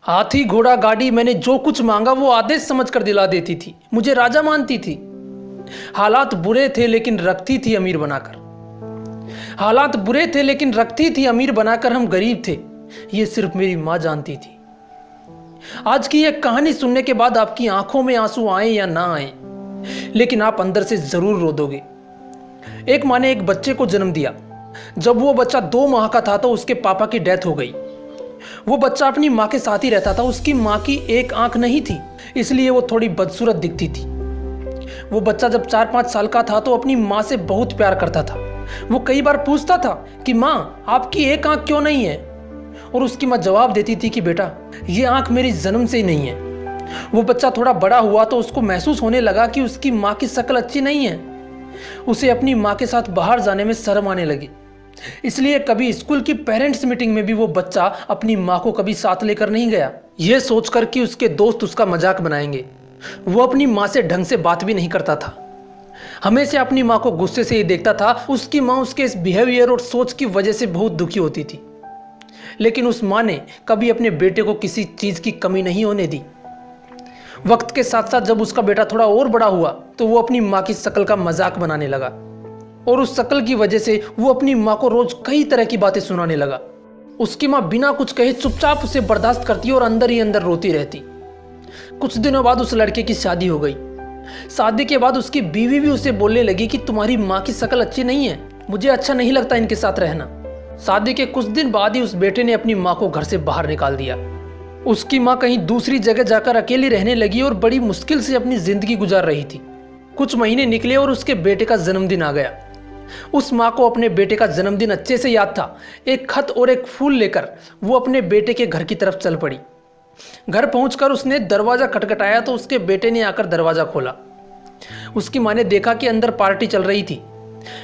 हाथी घोड़ा गाड़ी, मैंने जो कुछ मांगा वो आदेश समझकर दिला देती थी। मुझे राजा मानती थी। हालात बुरे थे लेकिन रखती थी अमीर बनाकर। हालात बुरे थे लेकिन रखती थी अमीर बनाकर। हम गरीब थे, ये सिर्फ मेरी माँ जानती थी। आज की यह कहानी सुनने के बाद आपकी आंखों में आंसू आए या ना आए, लेकिन आप अंदर से जरूर रो दोगे। एक माँ ने एक बच्चे को जन्म दिया। जब वो बच्चा 2 माह का था तो उसके पापा की डेथ हो गई। वो बच्चा अपनी माँ के साथ ही रहता था। उसकी माँ की एक आंख नहीं थी, इसलिए वो थोड़ी बदसूरत दिखती थी। वो बच्चा जब 4-5 साल का था तो अपनी माँ से बहुत प्यार करता था। वो कई बार पूछता था कि माँ, आपकी एक आंख क्यों नहीं है? और उसकी माँ जवाब देती थी कि बेटा, ये आंख मेरी जन्म से ही नहीं है। वो बच्चा थोड़ा बड़ा हुआ तो उसको महसूस होने लगा कि उसकी माँ की शक्ल अच्छी नहीं है। उसे अपनी माँ के साथ बाहर जाने में शर्म आने लगी। इसलिए कभी स्कूल की पेरेंट्स मीटिंग में भी वो बच्चा अपनी माँ को कभी साथ लेकर नहीं गया, ये सोचकर कि उसके दोस्त उसका मजाक बनाएंगे। वो अपनी माँ से ढंग से बात भी नहीं करता था। हमेशा अपनी माँ को गुस्से से ही देखता था। उसकी माँ उसके इस बिहेवियर और सोच की वजह से बहुत दुखी होती थी, लेकिन उस माँ ने कभी अपने बेटे को किसी चीज़ की कमी नहीं होने दी। वक्त के साथ साथ जब उसका बेटा थोड़ा और बड़ा हुआ तो वो अपनी माँ की शक्ल का मजाक बनाने लगा, और उस शक्ल की वजह से वो अपनी माँ को रोज कई तरह की बातें सुनाने लगा। उसकी माँ बिना कुछ कहे चुपचाप उसे बर्दाश्त करती और अंदर ही अंदर रोती रहती। कुछ दिनों बाद उस लड़के की शादी हो गई। शादी के बाद उसकी बीवी भी उसे बोलने लगी कि तुम्हारी माँ की शक्ल अच्छी नहीं है, मुझे अच्छा नहीं लगता इनके साथ रहना। शादी के कुछ दिन बाद ही उस बेटे ने अपनी माँ को घर से बाहर निकाल दिया। उसकी माँ कहीं दूसरी जगह जाकर अकेली रहने लगी और बड़ी मुश्किल से अपनी जिंदगी गुजार रही थी। कुछ महीने निकले और उसके बेटे का जन्मदिन आ गया। उस माँ को अपने बेटे का जन्मदिन अच्छे से याद था। एक खत और एक फूल लेकर वो अपने बेटे के घर की तरफ चल पड़ी। घर पहुंचकर उसने दरवाजा खटखटाया तो उसके बेटे ने आकर दरवाजा खोला। उसकी माँ ने देखा कि अंदर पार्टी चल रही थी,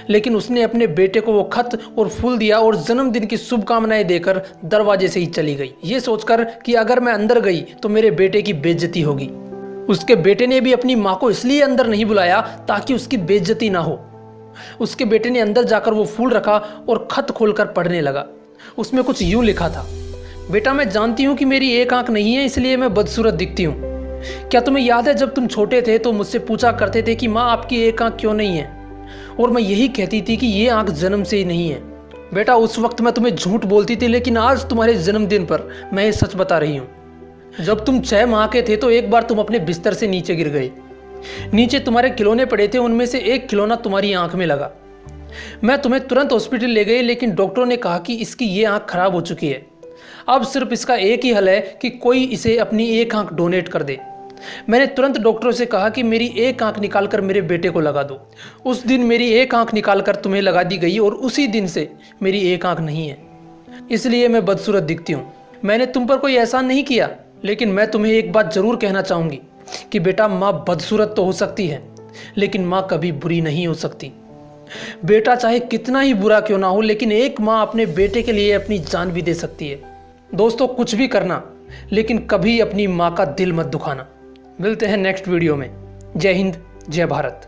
लेकिन उसने अपने बेटे को वो खत और फूल दिया और जन्मदिन की शुभकामनाएं देकर दरवाजे से ही चली गई, ये सोचकर कि अगर मैं अंदर गई तो मेरे बेटे की बेइज्जती होगी। उसके बेटे ने भी अपनी माँ को इसलिए अंदर नहीं बुलाया ताकि उसकी बेइज्जती ना हो। उसके बेटे ने अंदर जाकर वो फूल रखा और खत खोलकर पढ़ने लगा। उसमें कुछ यूं लिखा था, बेटा, मैं जानती हूँ कि मेरी एक आंख नहीं है, इसलिए मैं बदसूरत दिखती हूँ। क्या तुम्हें याद है जब तुम छोटे थे तो मुझसे पूछा करते थे कि माँ, आपकी एक आंख क्यों नहीं है? और मैं यही कहती थी कि ये आंख जन्म से ही नहीं है। बेटा, उस वक्त मैं तुम्हें झूठ बोलती थी, लेकिन आज तुम्हारे जन्मदिन पर मैं ये सच बता रही हूँ। जब तुम 6 माह के थे तो एक बार तुम अपने बिस्तर से नीचे गिर गए। नीचे तुम्हारे खिलौने पड़े थे, उनमें से एक खिलौना तुम्हारी आंख में लगा। मैं तुम्हें तुरंत हॉस्पिटल ले गई, लेकिन डॉक्टरों ने कहा कि इसकी ये आंख खराब हो चुकी है। अब सिर्फ इसका एक ही हल है कि कोई इसे अपनी एक आंख डोनेट कर दे। मैंने तुरंत डॉक्टरों से कहा कि मेरी एक आंख निकालकर मेरे बेटे को लगा दो। उस दिन मेरी एक आंख निकालकर तुम्हें लगा दी गई और उसी दिन से मेरी एक आंख नहीं है, इसलिए मैं बदसूरत दिखती हूँ। मैंने तुम पर कोई एहसान नहीं किया, लेकिन मैं तुम्हें एक बात जरूर कहना चाहूँगी कि बेटा, माँ बदसूरत तो हो सकती है, लेकिन माँ कभी बुरी नहीं हो सकती। बेटा चाहे कितना ही बुरा क्यों ना हो, लेकिन एक माँ अपने बेटे के लिए अपनी जान भी दे सकती है। दोस्तों, कुछ भी करना, लेकिन कभी अपनी माँ का दिल मत दुखाना। मिलते हैं नेक्स्ट वीडियो में। जय हिंद, जय भारत।